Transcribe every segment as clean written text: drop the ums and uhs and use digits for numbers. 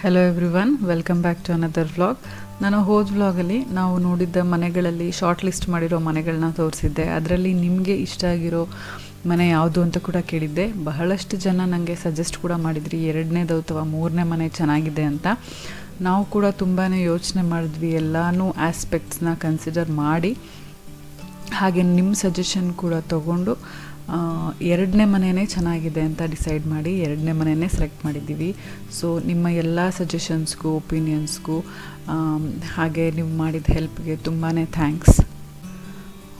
Hello everyone, welcome back to another vlog. ನಾನು ಹೋದ ವ್ಲಾಗಲ್ಲಿ ನಾವು ನೋಡಿದ್ದ ಮನೆಗಳಲ್ಲಿ ಶಾರ್ಟ್ ಲಿಸ್ಟ್ ಮಾಡಿರೋ ಮನೆಗಳನ್ನ ತೋರಿಸಿದ್ದೆ. ಅದರಲ್ಲಿ ನಿಮಗೆ ಇಷ್ಟ ಆಗಿರೋ ಮನೆ ಯಾವುದು ಅಂತ ಕೂಡ ಕೇಳಿದ್ದೆ. ಬಹಳಷ್ಟು ಜನ ನನಗೆ ಸಜೆಸ್ಟ್ ಕೂಡ ಮಾಡಿದ್ರಿ, 2ನೇದು ಅಥವಾ 3ನೇ ಮನೆ ಚೆನ್ನಾಗಿದೆ ಅಂತ. ನಾವು ಕೂಡ ತುಂಬಾ ಯೋಚನೆ ಮಾಡಿದ್ವಿ, ಎಲ್ಲನೂ ಆಸ್ಪೆಕ್ಟ್ಸ್ನ ಕನ್ಸಿಡರ್ ಮಾಡಿ, ಹಾಗೆ ನಿಮ್ಮ ಸಜೆಷನ್ ಕೂಡ ತೊಗೊಂಡು 2ನೇ ಮನೆಯೇ ಚೆನ್ನಾಗಿದೆ ಅಂತ ಡಿಸೈಡ್ ಮಾಡಿ 2ನೇ ಮನೆಯೇ ಸೆಲೆಕ್ಟ್ ಮಾಡಿದ್ದೀವಿ. ಸೊ ನಿಮ್ಮ ಎಲ್ಲ ಸಜೆಷನ್ಸ್ಗೂ, ಒಪಿನಿಯನ್ಸ್ಗೂ ಹಾಗೆ ನೀವು ಮಾಡಿದ ಹೆಲ್ಪ್ಗೆ ತುಂಬಾ ಥ್ಯಾಂಕ್ಸ್.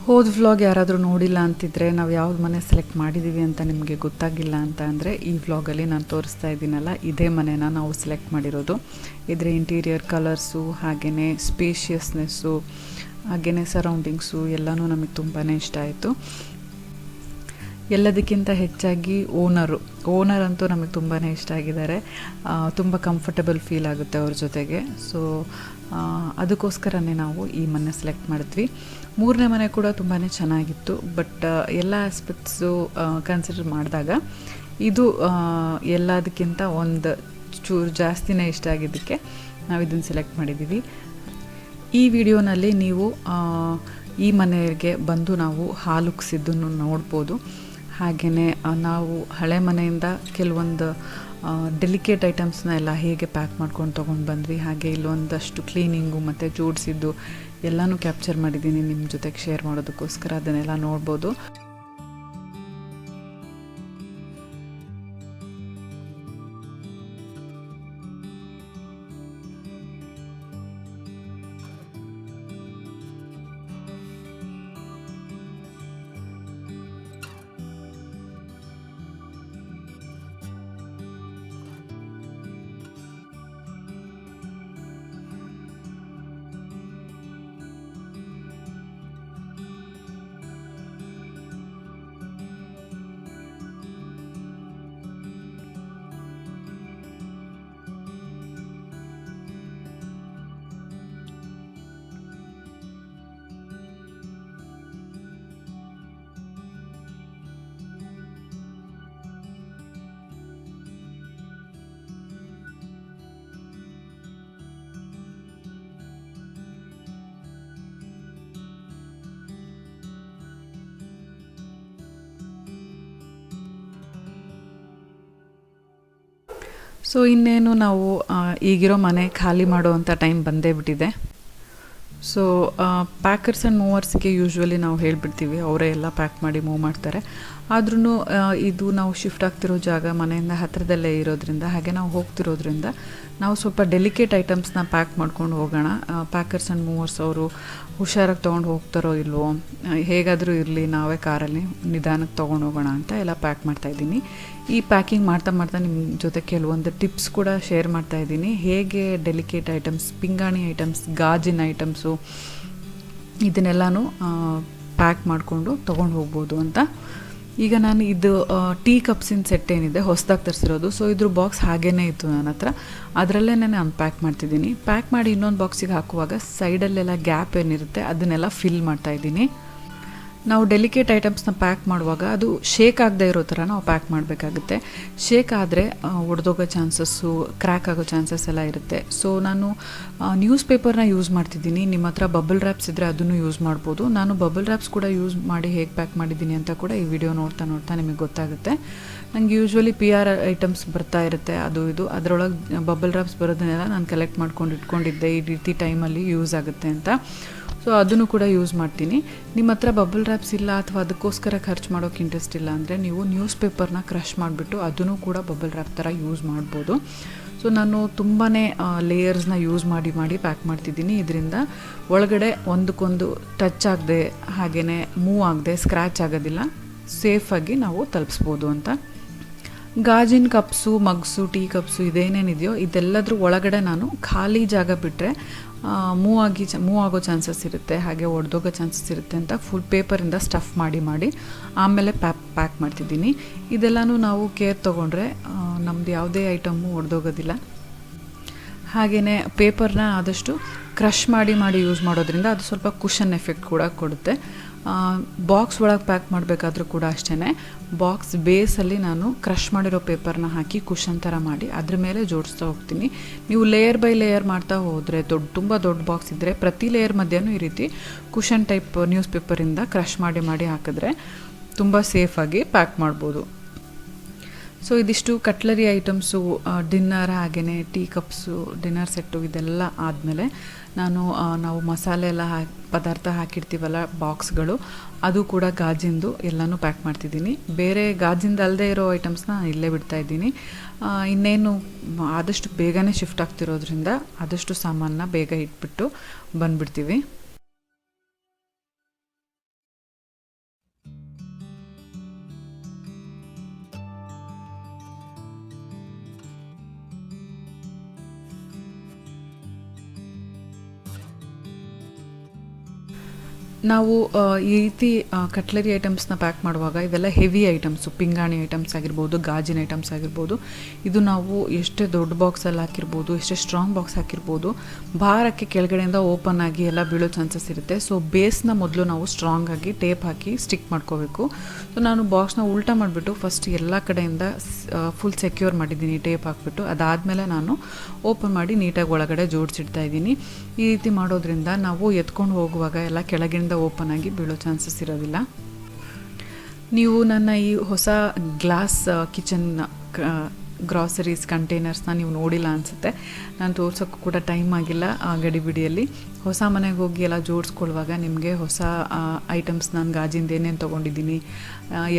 ಹೋದ ವ್ಲಾಗ್ ಯಾರಾದರೂ ನೋಡಿಲ್ಲ ಅಂತಿದ್ರೆ, ನಾವು ಯಾವ್ದು ಮನೆ ಸೆಲೆಕ್ಟ್ ಮಾಡಿದ್ದೀವಿ ಅಂತ ನಿಮಗೆ ಗೊತ್ತಾಗಿಲ್ಲ ಅಂತ ಅಂದರೆ, ಈ ವ್ಲಾಗಲ್ಲಿ ನಾನು ತೋರಿಸ್ತಾ ಇದ್ದೀನಲ್ಲ, ಇದೇ ಮನೆನ ನಾವು ಸೆಲೆಕ್ಟ್ ಮಾಡಿರೋದು. ಇದರ ಇಂಟೀರಿಯರ್ ಕಲರ್ಸು, ಹಾಗೆಯೇ ಸ್ಪೇಷಿಯಸ್ನೆಸ್ಸು, ಹಾಗೆಯೇ ಸರೌಂಡಿಂಗ್ಸು ಎಲ್ಲನೂ ನಮಗೆ ತುಂಬಾ ಇಷ್ಟ ಆಯಿತು. ಎಲ್ಲದಕ್ಕಿಂತ ಹೆಚ್ಚಾಗಿ ಓನರ್ ಅಂತೂ ನಮಗೆ ತುಂಬಾ ಇಷ್ಟ ಆಗಿದ್ದಾರೆ. ತುಂಬ ಕಂಫರ್ಟಬಲ್ ಫೀಲ್ ಆಗುತ್ತೆ ಅವ್ರ ಜೊತೆಗೆ. ಸೊ ಅದಕ್ಕೋಸ್ಕರನೇ ನಾವು ಈ ಮನೆ ಸೆಲೆಕ್ಟ್ ಮಾಡಿದ್ವಿ. 3ನೇ ಮನೆ ಕೂಡ ತುಂಬಾ ಚೆನ್ನಾಗಿತ್ತು, ಬಟ್ ಎಲ್ಲ ಆಸ್ಪೆಕ್ಟ್ಸು ಕನ್ಸಿಡರ್ ಮಾಡಿದಾಗ ಇದು ಎಲ್ಲದಕ್ಕಿಂತ ಒಂದು ಚೂರು ಜಾಸ್ತಿನೇ ಇಷ್ಟ ಆಗಿದ್ದಕ್ಕೆ ನಾವು ಇದನ್ನು ಸೆಲೆಕ್ಟ್ ಮಾಡಿದ್ದೀವಿ. ಈ ವಿಡಿಯೋನಲ್ಲಿ ನೀವು ಈ ಮನೆಗೆ ಬಂದು ನಾವು ಹಾಲು ಉಕ್ಸಿದ್ದನ್ನು ನೋಡ್ಬೋದು. ಹಾಗೆಯೇ ನಾವು ಹಳೆ ಮನೆಯಿಂದ ಕೆಲವೊಂದು ಡೆಲಿಕೇಟ್ ಐಟಮ್ಸ್ನ ಎಲ್ಲ ಹೇಗೆ ಪ್ಯಾಕ್ ಮಾಡ್ಕೊಂಡು ತೊಗೊಂಡು ಬಂದ್ವಿ, ಹಾಗೆ ಇಲ್ಲೊಂದಷ್ಟು ಕ್ಲೀನಿಂಗು ಮತ್ತು ಜೋಡಿಸಿದ್ದು ಎಲ್ಲನೂ ಕ್ಯಾಪ್ಚರ್ ಮಾಡಿದ್ದೀನಿ ನಿಮ್ಮ ಜೊತೆಗೆ ಶೇರ್ ಮಾಡೋದಕ್ಕೋಸ್ಕರ. ಅದನ್ನೆಲ್ಲ ನೋಡ್ಬೋದು. ಸೊ ಇನ್ನೇನು ನಾವು ಈಗಿರೋ ಮನೆ ಖಾಲಿ ಮಾಡುವಂಥ ಟೈಮ್ ಬಂದೇ ಬಿಟ್ಟಿದೆ. ಸೊ ಪ್ಯಾಕರ್ಸ್ ಆ್ಯಂಡ್ ಮೂವರ್ಸ್ಗೆ ಯೂಶ್ವಲಿ ನಾವು ಹೇಳಿಬಿಡ್ತೀವಿ, ಅವರೇ ಎಲ್ಲ ಪ್ಯಾಕ್ ಮಾಡಿ ಮೂವ್ ಮಾಡ್ತಾರೆ. ಆದ್ರೂ ಇದು ನಾವು ಶಿಫ್ಟ್ ಆಗ್ತಿರೋ ಜಾಗ ಮನೆಯಿಂದ ಹತ್ತಿರದಲ್ಲೇ ಇರೋದ್ರಿಂದ, ಹಾಗೆ ನಾವು ಹೋಗ್ತಿರೋದ್ರಿಂದ ನಾವು ಸ್ವಲ್ಪ ಡೆಲಿಕೇಟ್ ಐಟಮ್ಸ್ನ ಪ್ಯಾಕ್ ಮಾಡ್ಕೊಂಡು ಹೋಗೋಣ. ಪ್ಯಾಕರ್ಸ್ ಆ್ಯಂಡ್ ಮೂವರ್ಸ್ ಅವರು ಹುಷಾರಾಗಿ ತೊಗೊಂಡು ಹೋಗ್ತಾರೋ ಇಲ್ವೋ, ಹೇಗಾದರೂ ಇರಲಿ ನಾವೇ ಕಾರಲ್ಲಿ ನಿಧಾನಕ್ಕೆ ತೊಗೊಂಡು ಹೋಗೋಣ ಅಂತ ಎಲ್ಲ ಪ್ಯಾಕ್ ಮಾಡ್ತಾಯಿದ್ದೀನಿ. ಈ ಪ್ಯಾಕಿಂಗ್ ಮಾಡ್ತಾ ನಿಮ್ಮ ಜೊತೆ ಕೆಲವೊಂದು ಟಿಪ್ಸ್ ಕೂಡ ಶೇರ್ ಮಾಡ್ತಾಯಿದ್ದೀನಿ, ಹೇಗೆ ಡೆಲಿಕೇಟ್ ಐಟಮ್ಸ್, ಪಿಂಗಾಣಿ ಐಟಮ್ಸ್, ಗಾಜಿನ ಐಟಮ್ಸು ಇದನ್ನೆಲ್ಲನೂ ಪ್ಯಾಕ್ ಮಾಡಿಕೊಂಡು ತೊಗೊಂಡು ಹೋಗ್ಬೋದು ಅಂತ. ಈಗ ನಾನು ಇದು ಟೀ ಕಪ್ಸಿನ ಸೆಟ್ ಏನಿದೆ ಹೊಸದಾಗಿ ತರಿಸಿರೋದು. ಸೊ ಇದ್ರ ಬಾಕ್ಸ್ ಹಾಗೇ ಇತ್ತು ನನ್ನ ಹತ್ರ, ಅದರಲ್ಲೇ ನಾನು ಅನ್ಪ್ಯಾಕ್ ಮಾಡ್ತಿದ್ದೀನಿ. ಪ್ಯಾಕ್ ಮಾಡಿ ಇನ್ನೊಂದು ಬಾಕ್ಸಿಗೆ ಹಾಕುವಾಗ ಸೈಡಲ್ಲೆಲ್ಲ ಗ್ಯಾಪ್ ಏನಿರುತ್ತೆ ಅದನ್ನೆಲ್ಲ ಫಿಲ್ ಮಾಡ್ತಾಯಿದ್ದೀನಿ. ನಾವು ಡೆಲಿಕೇಟ್ ಐಟಮ್ಸ್ನ ಪ್ಯಾಕ್ ಮಾಡುವಾಗ ಅದು ಶೇಕ್ ಆಗದೆ ಇರೋ ಥರ ನಾವು ಪ್ಯಾಕ್ ಮಾಡಬೇಕಾಗುತ್ತೆ. ಶೇಕ್ ಆದರೆ ಒಡೆದೋಗೋ ಚಾನ್ಸಸ್ಸು, ಕ್ರ್ಯಾಕ್ ಆಗೋ ಚಾನ್ಸಸ್ ಎಲ್ಲ ಇರುತ್ತೆ. ಸೊ ನಾನು ನ್ಯೂಸ್ ಪೇಪರ್ನ ಯೂಸ್ ಮಾಡ್ತಿದ್ದೀನಿ. ನಿಮ್ಮ ಹತ್ರ ಬಬಲ್ ರ್ಯಾಪ್ಸ್ ಇದ್ದರೆ ಅದನ್ನು ಯೂಸ್ ಮಾಡ್ಬೋದು. ನಾನು ಬಬಲ್ ರ್ಯಾಪ್ಸ್ ಕೂಡ ಯೂಸ್ ಮಾಡಿ ಹೇಗೆ ಪ್ಯಾಕ್ ಮಾಡಿದ್ದೀನಿ ಅಂತ ಕೂಡ ಈ ವಿಡಿಯೋ ನೋಡ್ತಾ ನಿಮಗೆ ಗೊತ್ತಾಗುತ್ತೆ. ನನಗೆ ಯೂಶ್ವಲಿ PR ಐಟಮ್ಸ್ ಬರ್ತಾ ಇರುತ್ತೆ, ಅದು ಇದು, ಅದರೊಳಗೆ ಬಬಲ್ ರ್ಯಾಪ್ಸ್ ಬರೋದನ್ನೆಲ್ಲ ನಾನು ಕಲೆಕ್ಟ್ ಮಾಡ್ಕೊಂಡು ಇಟ್ಕೊಂಡಿದ್ದೆ, ಈ ರೀತಿ ಟೈಮಲ್ಲಿ ಯೂಸ್ ಆಗುತ್ತೆ ಅಂತ. ಸೊ ಅದನ್ನು ಕೂಡ ಯೂಸ್ ಮಾಡ್ತೀನಿ. ನಿಮ್ಮ ಹತ್ರ ಬಬಲ್ ರ್ಯಾಪ್ಸ್ ಇಲ್ಲ ಅಥವಾ ಅದಕ್ಕೋಸ್ಕರ ಖರ್ಚು ಮಾಡೋಕ್ಕೆ ಇಂಟ್ರೆಸ್ಟ್ ಇಲ್ಲ ಅಂದರೆ ನೀವು ನ್ಯೂಸ್ ಪೇಪರ್ನ ಕ್ರಷ್ ಮಾಡಿಬಿಟ್ಟು ಅದನ್ನು ಕೂಡ ಬಬಲ್ ರ್ಯಾಪ್ ಥರ ಯೂಸ್ ಮಾಡ್ಬೋದು. ಸೊ ನಾನು ತುಂಬಾ ಲೇಯರ್ಸ್ನ ಯೂಸ್ ಮಾಡಿ ಪ್ಯಾಕ್ ಮಾಡ್ತಿದ್ದೀನಿ. ಇದರಿಂದ ಒಳಗಡೆ ಒಂದಕ್ಕೊಂದು ಟಚ್ ಆಗದೆ, ಹಾಗೆಯೇ ಮೂವ್ ಆಗದೆ, ಸ್ಕ್ರ್ಯಾಚ್ ಆಗೋದಿಲ್ಲ, ಸೇಫಾಗಿ ನಾವು ತಲುಪಿಸ್ಬೋದು ಅಂತ. ಗಾಜಿನ ಕಪ್ಸು, ಮಗ್ಸು, ಟೀ ಕಪ್ಸು ಇದೇನೇನಿದೆಯೋ ಇದೆಲ್ಲದ್ರ ಒಳಗಡೆ ನಾನು ಖಾಲಿ ಜಾಗ ಬಿಟ್ಟರೆ ಮೂವ್ ಆಗೋ ಚಾನ್ಸಸ್ ಇರುತ್ತೆ, ಹಾಗೆ ಒಡೆದೋಗೋ ಚಾನ್ಸಸ್ ಇರುತ್ತೆ ಅಂತ ಫುಲ್ ಪೇಪರಿಂದ ಸ್ಟಫ್ ಮಾಡಿ ಆಮೇಲೆ ಪ್ಯಾಕ್ ಮಾಡ್ತಿದ್ದೀನಿ. ಇದೆಲ್ಲನೂ ನಾವು ಕೇರ್ ತೊಗೊಂಡ್ರೆ ನಮ್ಮದು ಯಾವುದೇ ಐಟಮ್ಮು ಒಡೆದೋಗೋದಿಲ್ಲ. ಹಾಗೆಯೇ ಪೇಪರ್ನ ಆದಷ್ಟು ಕ್ರಷ್ ಮಾಡಿ ಯೂಸ್ ಮಾಡೋದ್ರಿಂದ ಅದು ಸ್ವಲ್ಪ ಕುಷನ್ ಎಫೆಕ್ಟ್ ಕೂಡ ಕೊಡುತ್ತೆ. ಬಾಕ್ಸ್ ಒಳಗೆ ಪ್ಯಾಕ್ ಮಾಡಬೇಕಾದ್ರೂ ಕೂಡ ಅಷ್ಟೇ, ಬಾಕ್ಸ್ ಬೇಸಲ್ಲಿ ನಾನು ಕ್ರಷ್ ಮಾಡಿರೋ ಪೇಪರ್ನ ಹಾಕಿ ಕುಷನ್ ಥರ ಮಾಡಿ ಅದ್ರ ಮೇಲೆ ಜೋಡಿಸ್ತಾ ಹೋಗ್ತೀನಿ. ನೀವು ಲೇಯರ್ ಬೈ ಲೇಯರ್ ಮಾಡ್ತಾ ಹೋದರೆ ತುಂಬ ದೊಡ್ಡ ಬಾಕ್ಸ್ ಇದ್ದರೆ ಪ್ರತಿ ಲೇಯರ್ ಮಧ್ಯನೂ ಈ ರೀತಿ ಕುಷನ್ ಟೈಪ್ ನ್ಯೂಸ್ ಪೇಪರಿಂದ ಕ್ರಷ್ ಮಾಡಿ ಹಾಕಿದ್ರೆ ತುಂಬ ಸೇಫಾಗಿ ಪ್ಯಾಕ್ ಮಾಡ್ಬೋದು. ಸೊ ಇದಿಷ್ಟು ಕಟ್ಲರಿ ಐಟಮ್ಸು, ಡಿನ್ನರ್ ಹಾಗೆಯೇ ಟೀ ಕಪ್ಸು, ಡಿನ್ನರ್ ಸೆಟ್ಟು ಇದೆಲ್ಲ ಆದಮೇಲೆ ನಾವು ಮಸಾಲೆ ಎಲ್ಲ ಪದಾರ್ಥ ಹಾಕಿರ್ತೀವಲ್ಲ ಬಾಕ್ಸ್ಗಳು, ಅದು ಕೂಡ ಗಾಜಿಂದು ಎಲ್ಲನೂ ಪ್ಯಾಕ್ ಮಾಡ್ತಿದ್ದೀನಿ. ಬೇರೆ ಗಾಜಿಂದ ಅಲ್ಲದೆ ಇರೋ ಐಟಮ್ಸ್ನ ಇಲ್ಲೇ ಬಿಡ್ತಾಯಿದ್ದೀನಿ. ಇನ್ನೇನು ಆದಷ್ಟು ಬೇಗನೆ ಶಿಫ್ಟ್ ಆಗ್ತಿರೋದ್ರಿಂದ ಆದಷ್ಟು ಸಾಮಾನನ್ನ ಬೇಗ ಇಟ್ಬಿಟ್ಟು ಬಂದುಬಿಡ್ತೀವಿ. ನಾವು ಈ ರೀತಿ ಕಟ್ಲರಿ ಐಟಮ್ಸ್ನ ಪ್ಯಾಕ್ ಮಾಡುವಾಗ ಇದೆಲ್ಲ ಹೆವಿ ಐಟಮ್ಸು, ಪಿಂಗಾಣಿ ಐಟಮ್ಸ್ ಆಗಿರ್ಬೋದು, ಗಾಜಿನ ಐಟಮ್ಸ್ ಆಗಿರ್ಬೋದು. ಇದು ನಾವು ಎಷ್ಟೇ ದೊಡ್ಡ ಬಾಕ್ಸಲ್ಲಿ ಹಾಕಿರ್ಬೋದು, ಎಷ್ಟೇ ಸ್ಟ್ರಾಂಗ್ ಬಾಕ್ಸ್ ಹಾಕಿರ್ಬೋದು, ಭಾರಕ್ಕೆ ಕೆಳಗಡೆಯಿಂದ ಓಪನ್ ಆಗಿ ಎಲ್ಲ ಬೀಳೋ ಚಾನ್ಸಸ್ ಇರುತ್ತೆ. ಸೊ ಬೇಸ್ನ ಮೊದಲು ನಾವು ಸ್ಟ್ರಾಂಗ್ ಆಗಿ ಟೇಪ್ ಹಾಕಿ ಸ್ಟಿಕ್ ಮಾಡ್ಕೋಬೇಕು. ಸೊ ನಾನು ಬಾಕ್ಸ್ನ ಉಲ್ಟಾ ಮಾಡಿಬಿಟ್ಟು ಫಸ್ಟ್ ಎಲ್ಲ ಕಡೆಯಿಂದ ಫುಲ್ ಸೆಕ್ಯೂರ್ ಮಾಡಿದ್ದೀನಿ ಟೇಪ್ ಹಾಕ್ಬಿಟ್ಟು. ಅದಾದಮೇಲೆ ನಾನು ಓಪನ್ ಮಾಡಿ ನೀಟಾಗಿ ಒಳಗಡೆ ಜೋಡಿಸಿಡ್ತಾ ಇದ್ದೀನಿ. ಈ ರೀತಿ ಮಾಡೋದ್ರಿಂದ ನಾವು ಎತ್ಕೊಂಡು ಹೋಗುವಾಗ ಎಲ್ಲ ಕೆಳಗಿಂದ ಓಪನ್ ಆಗಿ ಬೀಳೋ ಚಾನ್ಸಸ್ ಇರೋದಿಲ್ಲ. ನೀವು ನನ್ನ ಈ ಹೊಸ ಗ್ಲಾಸ್ ಕಿಚನ್ ಗ್ರಾಸರೀಸ್ ಕಂಟೈನರ್ಸ್ನ ನೀವು ನೋಡಿಲ್ಲ ಅನಿಸುತ್ತೆ. ನಾನು ತೋರ್ಸೋಕ್ಕೂ ಕೂಡ ಟೈಮ್ ಆಗಿಲ್ಲ ಗಡಿಬಿಡಿಯಲ್ಲಿ. ಹೊಸ ಮನೆಗೆ ಹೋಗಿ ಎಲ್ಲ ಜೋಡಿಸ್ಕೊಳ್ಳುವಾಗ ನಿಮಗೆ ಹೊಸ ಐಟಮ್ಸ್ ನಾನು ಗಾಜಿಂದ ಏನೇನು ತೊಗೊಂಡಿದ್ದೀನಿ,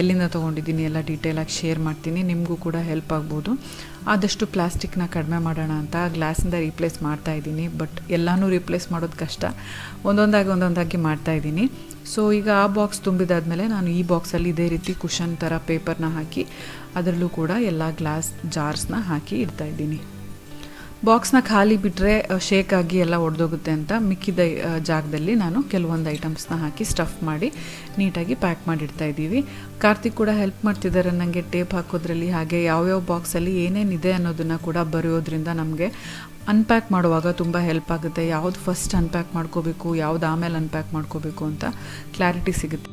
ಎಲ್ಲಿಂದ ತೊಗೊಂಡಿದ್ದೀನಿ ಎಲ್ಲ ಡೀಟೇಲಾಗಿ ಶೇರ್ ಮಾಡ್ತೀನಿ. ನಿಮಗೂ ಕೂಡ ಹೆಲ್ಪ್ ಆಗ್ಬೋದು. ಆದಷ್ಟು ಪ್ಲಾಸ್ಟಿಕ್ನ ಕಡಿಮೆ ಮಾಡೋಣ ಅಂತ ಗ್ಲಾಸಿಂದ ರೀಪ್ಲೇಸ್ ಮಾಡ್ತಾಯಿದ್ದೀನಿ. ಬಟ್ ಎಲ್ಲನೂ ರೀಪ್ಲೇಸ್ ಮಾಡೋದು ಕಷ್ಟ, ಒಂದೊಂದಾಗಿ ಮಾಡ್ತಾಯಿದ್ದೀನಿ. ಸೊ ಈಗ ಆ ಬಾಕ್ಸ್ ತುಂಬಿದಾದ್ಮೇಲೆ ನಾನು ಈ ಬಾಕ್ಸಲ್ಲಿ ಇದೇ ರೀತಿ ಕುಷನ್ ಥರ ಪೇಪರ್ನ ಹಾಕಿ ಅದರಲ್ಲೂ ಕೂಡ ಎಲ್ಲ ಗ್ಲಾಸ್ ಜಾರ್ಸ್ನ ಹಾಕಿ ಇಡ್ತಾಯಿದ್ದೀನಿ. ಬಾಕ್ಸ್ನ ಖಾಲಿ ಬಿಟ್ಟರೆ ಶೇಕ್ ಆಗಿ ಎಲ್ಲ ಒಡೆದೋಗುತ್ತೆ ಅಂತ ಮಿಕ್ಕಿದ ಜಾಗದಲ್ಲಿ ನಾನು ಕೆಲವೊಂದು ಐಟಮ್ಸ್ನ ಹಾಕಿ ಸ್ಟಫ್ ಮಾಡಿ ನೀಟಾಗಿ ಪ್ಯಾಕ್ ಮಾಡಿಡ್ತಾಯಿದ್ದೀವಿ. ಕಾರ್ತಿಕ್ ಕೂಡ ಹೆಲ್ಪ್ ಮಾಡ್ತಿದ್ದಾರೆ ನನಗೆ ಟೇಪ್ ಹಾಕೋದ್ರಲ್ಲಿ. ಹಾಗೆ ಯಾವ್ಯಾವ ಬಾಕ್ಸಲ್ಲಿ ಏನೇನಿದೆ ಅನ್ನೋದನ್ನು ಕೂಡ ಬರೆಯೋದ್ರಿಂದ ನಮಗೆ ಅನ್ಪ್ಯಾಕ್ ಮಾಡುವಾಗ ತುಂಬ ಹೆಲ್ಪ್ ಆಗುತ್ತೆ. ಯಾವುದು ಫಸ್ಟ್ ಅನ್ಪ್ಯಾಕ್ ಮಾಡ್ಕೋಬೇಕು, ಯಾವ್ದು ಆಮೇಲೆ ಅನ್ಪ್ಯಾಕ್ ಮಾಡ್ಕೋಬೇಕು ಅಂತ ಕ್ಲಾರಿಟಿ ಸಿಗುತ್ತೆ,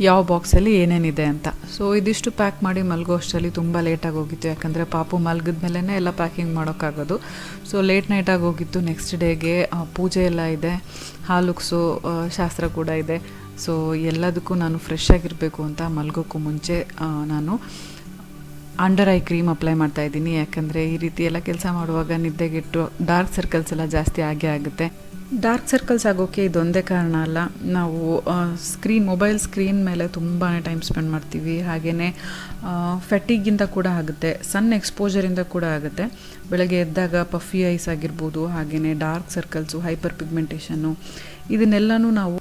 ಯಾವ ಬಾಕ್ಸಲ್ಲಿ ಏನೇನಿದೆ ಅಂತ. ಸೊ ಇದಿಷ್ಟು ಪ್ಯಾಕ್ ಮಾಡಿ ಮಲಗೋ ಅಷ್ಟರಲ್ಲಿ ತುಂಬ ಲೇಟಾಗಿ ಹೋಗಿತ್ತು. ಯಾಕಂದರೆ ಪಾಪು ಮಲಗಿದ ಮೇಲೇ ಎಲ್ಲ ಪ್ಯಾಕಿಂಗ್ ಮಾಡೋಕ್ಕಾಗೋದು. ಸೊ ಲೇಟ್ ನೈಟಾಗಿ ಹೋಗಿತ್ತು. ನೆಕ್ಸ್ಟ್ ಡೇಗೆ ಪೂಜೆ ಎಲ್ಲ ಇದೆ, ಹಾಲುಕ್ಸು ಶಾಸ್ತ್ರ ಕೂಡ ಇದೆ. ಸೊ ಎಲ್ಲದಕ್ಕೂ ನಾನು ಫ್ರೆಶ್ ಆಗಿರಬೇಕು ಅಂತ ಮಲಗೋಕ್ಕೂ ಮುಂಚೆ ನಾನು ಅಂಡರ್ ಐ ಕ್ರೀಮ್ ಅಪ್ಲೈ ಮಾಡ್ತಾಯಿದ್ದೀನಿ. ಯಾಕಂದರೆ ಈ ರೀತಿ ಎಲ್ಲ ಕೆಲಸ ಮಾಡುವಾಗ ನಿದ್ದೆಗೆಟ್ಟು ಡಾರ್ಕ್ ಸರ್ಕಲ್ಸ್ ಎಲ್ಲ ಜಾಸ್ತಿ ಆಗೇ ಆಗುತ್ತೆ. ಡಾರ್ಕ್ ಸರ್ಕಲ್ಸ್ ಆಗೋಕ್ಕೆ ಇದೊಂದೇ ಕಾರಣ ಅಲ್ಲ, ನಾವು ಮೊಬೈಲ್ ಸ್ಕ್ರೀನ್ ಮೇಲೆ ತುಂಬಾ ಟೈಮ್ ಸ್ಪೆಂಡ್ ಮಾಡ್ತೀವಿ. ಹಾಗೆಯೇ ಫೆಟಿಗಿಂದ ಕೂಡ ಆಗುತ್ತೆ, ಸನ್ ಎಕ್ಸ್ಪೋಜರಿಂದ ಕೂಡ ಆಗುತ್ತೆ. ಬೆಳಗ್ಗೆ ಎದ್ದಾಗ ಪಫಿ ಐಸ್ ಆಗಿರ್ಬೋದು, ಹಾಗೆಯೇ ಡಾರ್ಕ್ ಸರ್ಕಲ್ಸು, ಹೈಪರ್ ಪಿಗ್ಮೆಂಟೇಷನ್ನು, ಇದನ್ನೆಲ್ಲನೂ ನಾವು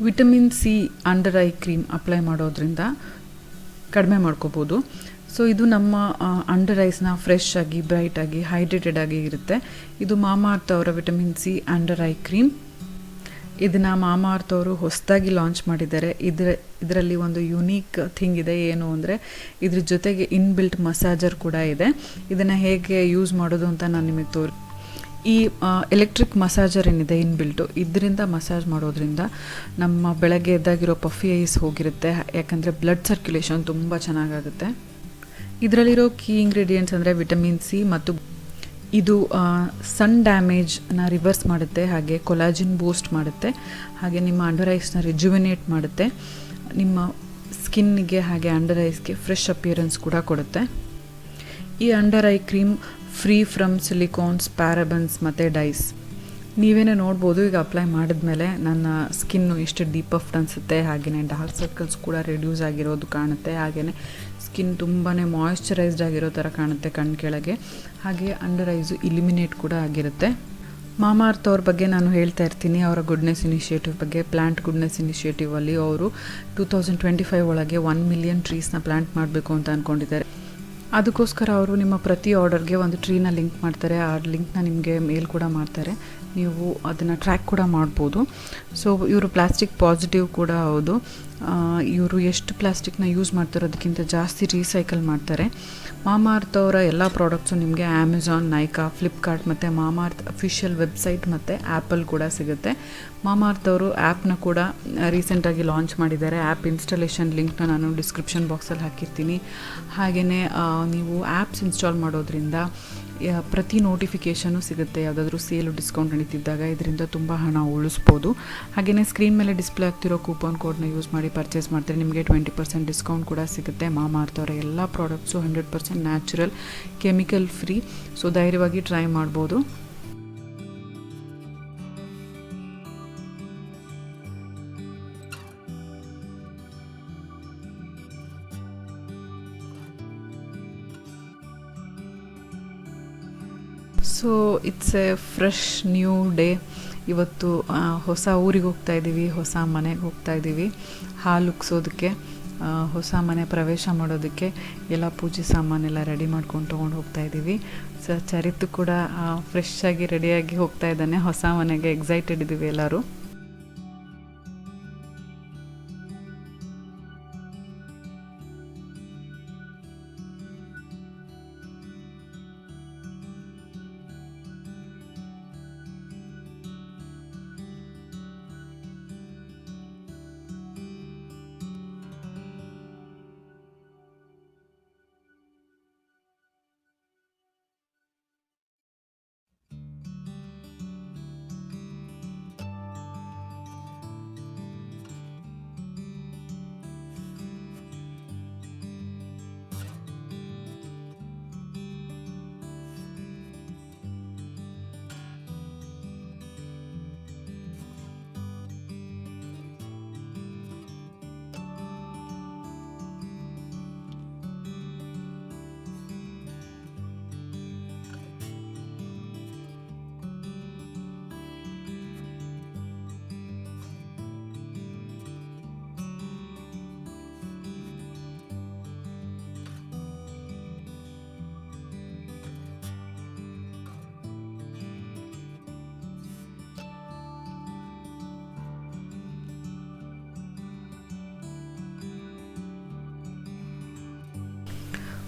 vitamin C under eye cream apply ಮಾಡೋದ್ರಿಂದ ಕಡಿಮೆ ಮಾಡ್ಕೋಬೋದು. ಸೊ ಇದು ನಮ್ಮ ಅಂಡರ್ ಐಸ್ನ ಫ್ರೆಶ್ ಆಗಿ, ಬ್ರೈಟಾಗಿ, ಹೈಡ್ರೇಟೆಡ್ ಆಗಿ ಇರುತ್ತೆ. ಇದು ಮಾಮಾಅರ್ತ್ ಅವರ vitamin C under eye cream. ಇದನ್ನು ಮಾಮಾಅರ್ತ್ ಅವರು ಹೊಸದಾಗಿ ಲಾಂಚ್ ಮಾಡಿದ್ದಾರೆ. ಇದರಲ್ಲಿ ಒಂದು ಯುನೀಕ್ ಥಿಂಗ್ ಇದೆ. ಏನು ಅಂದರೆ ಇದ್ರ ಜೊತೆಗೆ ಇನ್ಬಿಲ್ಟ್ ಮಸಾಜರ್ ಕೂಡ ಇದೆ. ಇದನ್ನು ಹೇಗೆ ಯೂಸ್ ಮಾಡೋದು ಅಂತ ನಾನು ನಿಮಗೆ ಈ ಎಲೆಕ್ಟ್ರಿಕ್ ಮಸಾಜರ್ ಏನಿದೆ ಇನ್ಬಿಲ್ಟು, ಇದರಿಂದ ಮಸಾಜ್ ಮಾಡೋದ್ರಿಂದ ನಮ್ಮ ಬೆಳಗ್ಗೆ ಎದ್ದಾಗಿರೋ ಪಫಿ ಐಸ್ ಹೋಗಿರುತ್ತೆ. ಯಾಕಂದರೆ ಬ್ಲಡ್ ಸರ್ಕ್ಯುಲೇಷನ್ ತುಂಬ ಚೆನ್ನಾಗಾಗುತ್ತೆ. ಇದರಲ್ಲಿರೋ ಕೀ ಇಂಗ್ರೀಡಿಯೆಂಟ್ಸ್ ಅಂದರೆ ವಿಟಮಿನ್ ಸಿ, ಮತ್ತು ಇದು ಸನ್ ಡ್ಯಾಮೇಜ್ನ ರಿವರ್ಸ್ ಮಾಡುತ್ತೆ, ಹಾಗೆ ಕೊಲಾಜಿನ್ ಬೂಸ್ಟ್ ಮಾಡುತ್ತೆ, ಹಾಗೆ ನಿಮ್ಮ ಅಂಡರ್ ಐಸ್ನ ರಿಜುವಿನೇಟ್ ಮಾಡುತ್ತೆ, ನಿಮ್ಮ ಸ್ಕಿನ್ನಿಗೆ ಹಾಗೆ ಅಂಡರ್ ಐಸ್ಗೆ ಫ್ರೆಶ್ ಅಪಿಯರೆನ್ಸ್ ಕೂಡ ಕೊಡುತ್ತೆ. ಈ under eye cream free from silicones, parabens ಮತ್ತು ಡೈಸ್. ನೀವೇನೇ ನೋಡ್ಬೋದು, ಈಗ ಅಪ್ಲೈ ಮಾಡಿದ್ಮೇಲೆ ನನ್ನ ಸ್ಕಿನ್ನು ಎಷ್ಟು ಡೀಪಫ್ಡ್ ಅನಿಸುತ್ತೆ. ಹಾಗೆಯೇ ಡಾರ್ಕ್ ಸರ್ಕಲ್ಸ್ ಕೂಡ ರಿಡ್ಯೂಸ್ ಆಗಿರೋದು ಕಾಣುತ್ತೆ. ಹಾಗೆಯೇ ಸ್ಕಿನ್ ತುಂಬಾ ಮಾಯಿಶ್ಚರೈಸ್ಡ್ ಆಗಿರೋ ಥರ ಕಾಣುತ್ತೆ ಕಣ್ಣು ಕೆಳಗೆ. ಹಾಗೆ ಅಂಡರ್ ಐಸು ಇಲಿಮಿನೇಟ್ ಕೂಡ ಆಗಿರುತ್ತೆ. ಮಾಮಾಅರ್ತ್ ಅವ್ರ ಬಗ್ಗೆ ನಾನು ಹೇಳ್ತಾ ಇರ್ತೀನಿ, ಅವರ ಗುಡ್ನೆಸ್ ಇನಿಷಿಯೇಟಿವ್ ಬಗ್ಗೆ. ಪ್ಲ್ಯಾಂಟ್ ಗುಡ್ನೆಸ್ ಇನಿಷಿಯೇಟಿವಲ್ಲಿ ಅವರು 2025 ಒಳಗೆ 1 ಮಿಲಿಯನ್ ಟ್ರೀಸ್ನ ಪ್ಲ್ಯಾಂಟ್ ಮಾಡಬೇಕು ಅಂತ ಅಂದ್ಕೊಂಡಿದ್ದಾರೆ. ಅದಕ್ಕೋಸ್ಕರ ಅವರು ನಿಮ್ಮ ಪ್ರತಿ ಆರ್ಡರ್ಗೆ ಒಂದು ಟ್ರೀನ ಲಿಂಕ್ ಮಾಡ್ತಾರೆ. ಆ ಲಿಂಕ್ನ ನಿಮಗೆ ಮೇಲ್ ಕೂಡ ಮಾಡ್ತಾರೆ. ನೀವು ಅದನ್ನು ಟ್ರ್ಯಾಕ್ ಕೂಡ ಮಾಡ್ಬೋದು. ಸೊ ಇವರು ಪ್ಲಾಸ್ಟಿಕ್ ಪಾಸಿಟಿವ್ ಕೂಡ ಹೌದು. ಇವರು ಎಷ್ಟು ಪ್ಲಾಸ್ಟಿಕ್ನ ಯೂಸ್ ಮಾಡ್ತಾರೋ ಅದಕ್ಕಿಂತ ಜಾಸ್ತಿ ರೀಸೈಕಲ್ ಮಾಡ್ತಾರೆ. ಮಾಮಾಅರ್ತ್ ಅವರ ಎಲ್ಲ ಪ್ರಾಡಕ್ಟ್ಸು ನಿಮಗೆ ಅಮೆಝಾನ್, ನೈಕಾ, ಫ್ಲಿಪ್ಕಾರ್ಟ್ ಮತ್ತು ಮಾಮಾಅರ್ತ್ ಅಫಿಷಿಯಲ್ ವೆಬ್ಸೈಟ್ ಮತ್ತು ಆ್ಯಪಲ್ಲಿ ಕೂಡ ಸಿಗುತ್ತೆ. ಮಾಮಾಅರ್ತ್ ಅವರು ಆ್ಯಪ್ನ ಕೂಡ ರೀಸೆಂಟಾಗಿ ಲಾಂಚ್ ಮಾಡಿದ್ದಾರೆ. ಆ್ಯಪ್ ಇನ್ಸ್ಟಾಲೇಷನ್ ಲಿಂಕ್ನ ನಾನು ಡಿಸ್ಕ್ರಿಪ್ಷನ್ ಬಾಕ್ಸಲ್ಲಿ ಹಾಕಿರ್ತೀನಿ. ಹಾಗೆಯೇ ನೀವು ಆ್ಯಪ್ಸ್ ಇನ್ಸ್ಟಾಲ್ ಮಾಡೋದ್ರಿಂದ ಪ್ರತಿ ನೋಟಿಫಿಕೇಷನು ಸಿಗುತ್ತೆ. ಯಾವುದಾದ್ರೂ ಸೇಲು ಡಿಸ್ಕೌಂಟ್ ನಡೀತಿದ್ದಾಗ ಇದರಿಂದ ತುಂಬ ಹಣ ಉಳಿಸ್ಬೋದು. ಹಾಗೆಯೇ ಸ್ಕ್ರೀನ್ ಮೇಲೆ ಡಿಸ್ಪ್ಲೇ ಆಗ್ತಿರೋ ಕೂಪನ್ ಕೋಡ್ನ ಯೂಸ್ ಮಾಡಿ ಪರ್ಚೇಸ್ ಮಾಡ್ತಾರೆ, ನಿಮಗೆ 20% ಡಿಸ್ಕೌಂಟ್ ಕೂಡ ಸಿಗುತ್ತೆ. ಮಾಮಾಅರ್ತ್ ಅವರ ಎಲ್ಲ products 100% natural, chemical free. So ಧೈರ್ಯವಾಗಿ ಟ್ರೈ ಮಾಡ್ಬೋದು. So it's A fresh new day. ಇವತ್ತು ಹೊಸ ಊರಿಗೆ ಹೋಗ್ತಾ ಇದ್ದೀವಿ, ಹೊಸ ಮನೆಗೆ ಹೋಗ್ತಾ ಇದ್ದೀವಿ. ಹಾಲು ಉಗ್ಸೋದಕ್ಕೆ, ಹೊಸ ಮನೆ ಪ್ರವೇಶ ಮಾಡೋದಕ್ಕೆ ಎಲ್ಲ ಪೂಜೆ ಸಾಮಾನೆಲ್ಲ ರೆಡಿ ಮಾಡ್ಕೊಂಡು ತೊಗೊಂಡು ಹೋಗ್ತಾ ಇದ್ದೀವಿ. ಸೊ ಚರಿತು ಕೂಡ ಫ್ರೆಶ್ ಆಗಿ ರೆಡಿಯಾಗಿ ಹೋಗ್ತಾ ಇದ್ದಾನೆ ಹೊಸ ಮನೆಗೆ. ಎಕ್ಸೈಟೆಡ್ ಇದ್ದೀವಿ ಎಲ್ಲರೂ.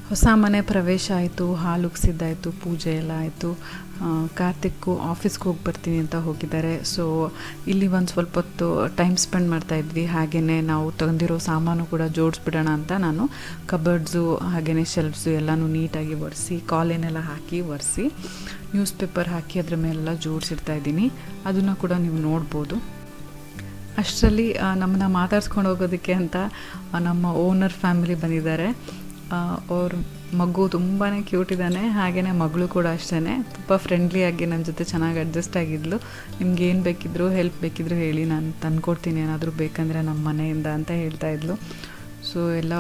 ಹೊಸ ಮನೆ ಪ್ರವೇಶ ಆಯಿತು, ಹಾಲು ಉಗ್ಸಿದ್ದಾಯಿತು, ಪೂಜೆ ಎಲ್ಲ ಆಯಿತು. ಕಾರ್ತಿಕ್ಕು ಆಫೀಸ್ಗೆ ಹೋಗಿ ಬರ್ತೀನಿ ಅಂತ ಹೋಗಿದ್ದಾರೆ. ಸೊ ಇಲ್ಲಿ ಒಂದು ಸ್ವಲ್ಪ ಹೊತ್ತು ಟೈಮ್ ಸ್ಪೆಂಡ್ ಮಾಡ್ತಾಯಿದ್ವಿ. ಹಾಗೆಯೇ ನಾವು ತಂದಿರೋ ಸಾಮಾನು ಕೂಡ ಜೋಡಿಸ್ಬಿಡೋಣ ಅಂತ ನಾನು ಕಬರ್ಡ್ಸು ಹಾಗೆಯೇ ಶೆಲ್ಫ್ಸು ಎಲ್ಲನೂ ನೀಟಾಗಿ ಒರೆಸಿ, ಕಾಲಿನೆಲ್ಲ ಹಾಕಿ ಒರೆಸಿ, ನ್ಯೂಸ್ ಪೇಪರ್ ಹಾಕಿ ಅದ್ರ ಮೇಲೆಲ್ಲ ಜೋಡಿಸಿಡ್ತಾಯಿದ್ದೀನಿ. ಅದನ್ನು ಕೂಡ ನೀವು ನೋಡ್ಬೋದು. ಅಷ್ಟರಲ್ಲಿ ನಮ್ಮನ್ನ ಮಾತಾಡ್ಸ್ಕೊಂಡು ಹೋಗೋದಕ್ಕೆ ಅಂತ ನಮ್ಮ ಓನರ್ ಫ್ಯಾಮಿಲಿ ಬಂದಿದ್ದಾರೆ. ಅವ್ರ ಮಗು ತುಂಬಾ ಕ್ಯೂಟ್ ಇದ್ದಾನೆ. ಹಾಗೆಯೇ ಮಗಳು ಕೂಡ ಅಷ್ಟೇ ತುಂಬ ಫ್ರೆಂಡ್ಲಿಯಾಗಿ ನನ್ನ ಜೊತೆ ಚೆನ್ನಾಗಿ ಅಡ್ಜಸ್ಟ್ ಆಗಿದ್ಲು. ನಿಮ್ಗೆ ಏನು ಬೇಕಿದ್ರು ಹೆಲ್ಪ್ ಬೇಕಿದ್ರು ಹೇಳಿ, ನಾನು ತಂದ್ಕೊಡ್ತೀನಿ ಏನಾದರೂ ಬೇಕಂದರೆ ನಮ್ಮ ಮನೆಯಿಂದ ಅಂತ ಹೇಳ್ತಾಯಿದ್ಲು. ಸೊ ಎಲ್ಲ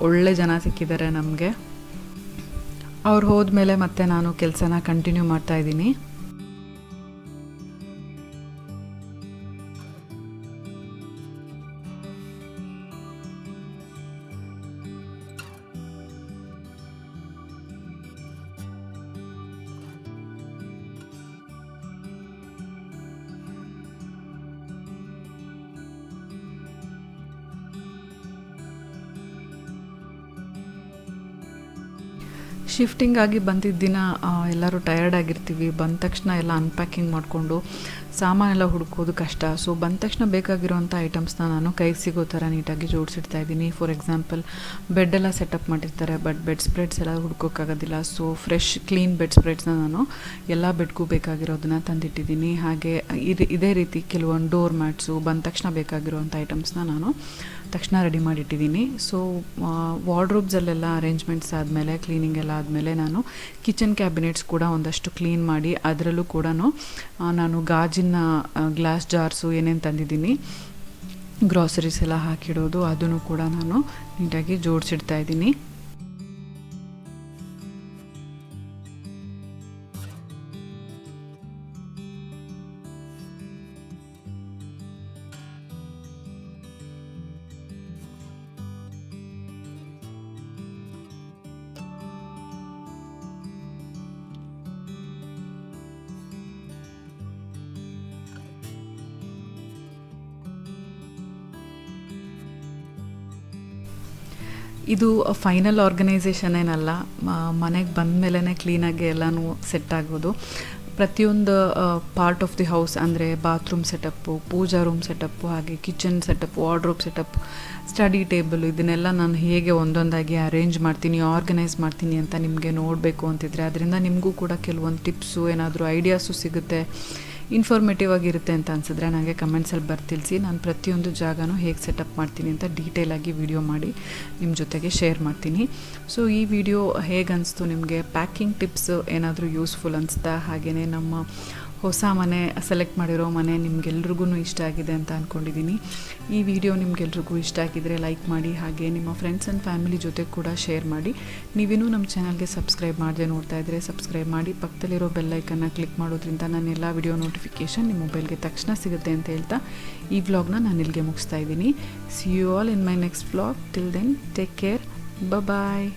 ಒಳ್ಳೆ ಜನ ಸಿಕ್ಕಿದ್ದಾರೆ ನಮಗೆ. ಅವ್ರು ಹೋದ್ಮೇಲೆ ಮತ್ತೆ ನಾನು ಕೆಲಸನ ಕಂಟಿನ್ಯೂ ಮಾಡ್ತಾಯಿದ್ದೀನಿ. ಶಿಫ್ಟಿಂಗ್ ಆಗಿ ಬಂದಿದ್ದ ದಿನ ಎಲ್ಲರೂ ಟಯರ್ಡ್ ಆಗಿರ್ತೀವಿ. ಬಂದ ತಕ್ಷಣ ಎಲ್ಲ ಅನ್ಪ್ಯಾಕಿಂಗ್ ಮಾಡಿಕೊಂಡು ಸಾಮಾನೆಲ್ಲ ಹುಡುಕೋದು ಕಷ್ಟ. ಸೊ ಬಂದ ತಕ್ಷಣ ಬೇಕಾಗಿರೋವಂಥ ಐಟಮ್ಸ್ನ ನಾನು ಕೈಗೆ ಸಿಗೋ ಥರ ನೀಟಾಗಿ ಜೋಡಿಸಿಡ್ತಾ ಇದ್ದೀನಿ. ಫಾರ್ ಎಕ್ಸಾಂಪಲ್ ಬೆಡ್ಡೆಲ್ಲ ಸೆಟಪ್ ಮಾಡಿರ್ತಾರೆ, ಬಟ್ ಬೆಡ್ ಸ್ಪ್ರೆಡ್ಸ್ ಎಲ್ಲ ಹುಡ್ಕೋಕ್ಕಾಗೋದಿಲ್ಲ. ಸೊ ಫ್ರೆಶ್ ಕ್ಲೀನ್ ಬೆಡ್ ಸ್ಪ್ರೆಡ್ಸ್ನ ನಾನು ಎಲ್ಲ ಬೆಡ್ಗೂ ಬೇಕಾಗಿರೋದನ್ನ ತಂದಿಟ್ಟಿದ್ದೀನಿ. ಹಾಗೆ ಇದೇ ರೀತಿ ಕೆಲವೊಂದು ಡೋರ್ ಮ್ಯಾಟ್ಸು ಬಂದ ತಕ್ಷಣ ಬೇಕಾಗಿರೋವಂಥ ಐಟಮ್ಸ್ನ ನಾನು ತಕ್ಷಣ ರೆಡಿ ಮಾಡಿಟ್ಟಿದ್ದೀನಿ. ಸೊ ವಾರ್ಡ್ರೋಬ್ಸಲ್ಲೆಲ್ಲ ಅರೇಂಜ್ಮೆಂಟ್ಸ್ ಆದಮೇಲೆ, ಕ್ಲೀನಿಂಗ್ ಎಲ್ಲ ಆದಮೇಲೆ ನಾನು ಕಿಚನ್ ಕ್ಯಾಬಿನೆಟ್ಸ್ ಕೂಡ ಒಂದಷ್ಟು ಕ್ಲೀನ್ ಮಾಡಿ ಅದರಲ್ಲೂ ಕೂಡ ನಾನು ಗಾಜಿನ ಗ್ಲಾಸ್ ಜಾರ್ಸು ಏನೇನು ತಂದಿದ್ದೀನಿ, ಗ್ರಾಸರೀಸ್ ಎಲ್ಲ ಹಾಕಿಡೋದು, ಅದನ್ನು ಕೂಡ ನಾನು ನೀಟಾಗಿ ಜೋಡಿಸಿಡ್ತಾ ಇದ್ದೀನಿ. ಇದು ಫೈನಲ್ ಆರ್ಗನೈಸೇಷನ್ ಏನಲ್ಲ, ಮನೆಗೆ ಬಂದ ಮೇಲೇ ಕ್ಲೀನಾಗಿ ಎಲ್ಲನೂ ಸೆಟ್ ಆಗೋದು. ಪ್ರತಿಯೊಂದು ಪಾರ್ಟ್ ಆಫ್ ದಿ ಹೌಸ್ ಅಂದರೆ ಬಾತ್ರೂಮ್ ಸೆಟಪ್ಪು, ಪೂಜಾ ರೂಮ್ ಸೆಟಪ್ಪು, ಹಾಗೆ kitchen setup, wardrobe setup, study table, ಇದನ್ನೆಲ್ಲ ನಾನು ಹೇಗೆ ಒಂದೊಂದಾಗಿ ಅರೇಂಜ್ ಮಾಡ್ತೀನಿ, ಆರ್ಗನೈಸ್ ಮಾಡ್ತೀನಿ ಅಂತ ನಿಮಗೆ ನೋಡಬೇಕು ಅಂತಿದ್ರೆ, ಅದರಿಂದ ನಿಮಗೂ ಕೂಡ ಕೆಲವೊಂದು ಟಿಪ್ಸು ಏನಾದರೂ ಐಡಿಯಾಸು ಸಿಗುತ್ತೆ, ಇನ್ಫಾರ್ಮೇಟಿವ್ ಆಗಿರುತ್ತೆ ಅಂತ ಅನಿಸಿದ್ರೆ ನನಗೆ ಕಮೆಂಟ್ಸಲ್ಲಿ ಬರ್ತಿಳಿಸಿ. ನಾನು ಪ್ರತಿಯೊಂದು ಜಾಗನೂ ಹೇಗೆ ಸೆಟಪ್ ಮಾಡ್ತೀನಿ ಅಂತ ಡೀಟೇಲಾಗಿ ವಿಡಿಯೋ ಮಾಡಿ ನಿಮ್ಮ ಜೊತೆಗೆ ಶೇರ್ ಮಾಡ್ತೀನಿ. ಸೊ ಈ ವಿಡಿಯೋ ಹೇಗೆ ಅನಿಸ್ತು ನಿಮಗೆ, ಪ್ಯಾಕಿಂಗ್ ಟಿಪ್ಸ್ ಏನಾದರೂ ಯೂಸ್ಫುಲ್ ಅನಿಸ್ತಾ, ಹಾಗೆಯೇ ನಮ್ಮ ಹೊಸ ಮನೆ ಸೆಲೆಕ್ಟ್ ಮಾಡಿರೋ ಮನೆ ನಿಮಗೆಲ್ರಿಗೂ ಇಷ್ಟ ಆಗಿದೆ ಅಂತ ಅಂದ್ಕೊಂಡಿದ್ದೀನಿ. ಈ ವಿಡಿಯೋ ನಿಮಗೆಲ್ರಿಗೂ ಇಷ್ಟ ಆಗಿದ್ದರೆ ಲೈಕ್ ಮಾಡಿ, ಹಾಗೆ ನಿಮ್ಮ ಫ್ರೆಂಡ್ಸ್ ಆ್ಯಂಡ್ ಫ್ಯಾಮಿಲಿ ಜೊತೆ ಕೂಡ ಶೇರ್ ಮಾಡಿ. ನೀವಿನ್ನೂ ನಮ್ಮ ಚಾನಲ್ಗೆ ಸಬ್ಸ್ಕ್ರೈಬ್ ಮಾಡದೆ ನೋಡ್ತಾ ಇದ್ದರೆ ಸಬ್ಸ್ಕ್ರೈಬ್ ಮಾಡಿ, ಪಕ್ಕದಲ್ಲಿರೋ ಬೆಲ್ಲೈಕನ್ನು ಕ್ಲಿಕ್ ಮಾಡೋದ್ರಿಂದ ನನ್ನ ಎಲ್ಲ ವಿಡಿಯೋ ನೋಟಿಫಿಕೇಷನ್ ನಿಮ್ಮ ಮೊಬೈಲ್ಗೆ ತಕ್ಷಣ ಸಿಗುತ್ತೆ ಅಂತ ಹೇಳ್ತಾ ಈ ವ್ಲಾಗ್ನ ನಾನು ಇಲ್ಲಿಗೆ ಮುಗಿಸ್ತಾ ಇದ್ದೀನಿ. See you all in my next vlog. Till then take care, bye.